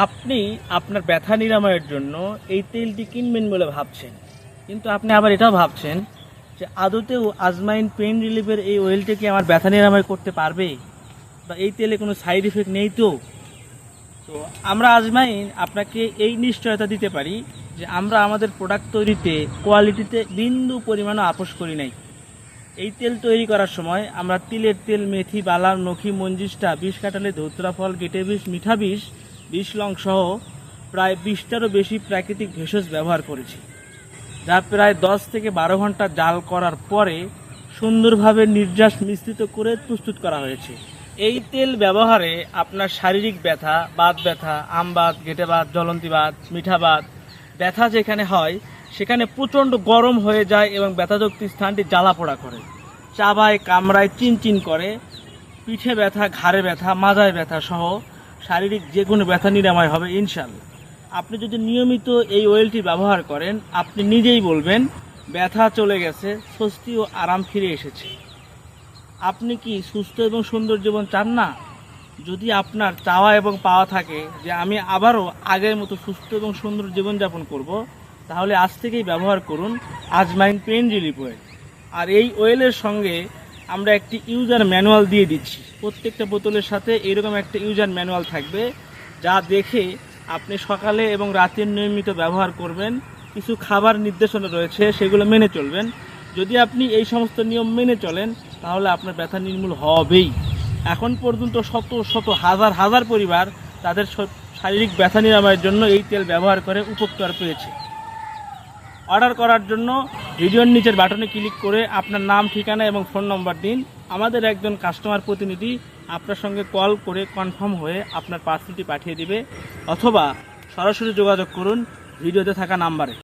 আপনি আপনার ব্যথা নিরাময়ের জন্য এই তেলটি কিনবেন বলে ভাবছেন, কিন্তু আপনি আবার এটাও ভাবছেন যে আদতেও আজমাইন পেইন রিলিফের এই অয়েলটি কি আমার ব্যথা নিরাময় করতে পারবে, বা এই তেলে কোনো সাইড এফেক্ট নেই। তো তো আমরা আজমাইন আপনাকে এই নিশ্চয়তা দিতে পারি যে আমরা আমাদের প্রোডাক্ট তৈরিতে কোয়ালিটিতে বিন্দু পরিমাণও আপোস করি নাই। এই তেল তৈরি করার সময় আমরা তিলের তেল, মেথি, বালাম, নখি, মঞ্জিষ্টা, বিষ কাটালে, ধুতরা ফল, গেটে বিষ, মিঠা বিষ, বিষ লং সহ প্রায় 20টারও বেশি প্রাকৃতিক ভেষজ ব্যবহার করেছি, যা প্রায় 10 থেকে 12 ঘন্টা জাল করার পরে সুন্দরভাবে নির্যাস মিশ্রিত করে প্রস্তুত করা হয়েছে। এই তেল ব্যবহারে আপনার শারীরিক ব্যথা, বাত ব্যথা, আমবাত, গেটেবাত, জ্বলন্তিবাত, মিঠাবাত ব্যথা যেখানে হয় সেখানে প্রচণ্ড গরম হয়ে যায় এবং ব্যথাযুক্ত স্থানটি জ্বালা পোড়া করে, চাবায়, কামড়ায়, চিনচিন করে, পিঠে ব্যথা, ঘাড়ে ব্যথা, মাজায় ব্যথা সহ শারীরিক যে কোনো ব্যথা নিরাময় হবে ইনশাল্লাহ। আপনি যদি নিয়মিত এই অয়েলটি ব্যবহার করেন, আপনি নিজেই বলবেন ব্যথা চলে গেছে, স্বস্তি ও আরাম ফিরে এসেছে। আপনি কি সুস্থ এবং সুন্দর জীবন চান না? যদি আপনার চাওয়া এবং পাওয়া থাকে যে আমি আবারও আগের মতো সুস্থ এবং সুন্দর জীবনযাপন করব, তাহলে আজ থেকেই ব্যবহার করুন আজমাইন পেইন রিলিফ অয়েল। আর এই অয়েলের সঙ্গে আমরা একটি ইউজার ম্যানুয়াল দিয়ে দিচ্ছি। প্রত্যেকটা বোতলের সাথে এরকম একটা ইউজার ম্যানুয়াল থাকবে, যা দেখে আপনি সকালে এবং রাতের নিয়মিত ব্যবহার করবেন। কিছু খাবার নির্দেশনা রয়েছে, সেগুলো মেনে চলবেন। যদি আপনি এই সমস্ত নিয়ম মেনে চলেন তাহলে আপনার ব্যথা নির্মূল হবেই। এখন পর্যন্ত শত শত হাজার হাজার পরিবার তাদের শারীরিক ব্যথা নিরাময়ের জন্য এই তেল ব্যবহার করে উপকার পেয়েছে। অর্ডার করার জন্য ভিডিওর নিচের বাটনে ক্লিক করে আপনার নাম, ঠিকানা এবং ফোন নম্বর দিন। আমাদের একজন কাস্টমার প্রতিনিধি আপনার সঙ্গে কল করে কনফার্ম হয়ে আপনার পার্সেলটি পাঠিয়ে দিবে, অথবা সরাসরি যোগাযোগ করুন ভিডিওতে থাকা নাম্বারে।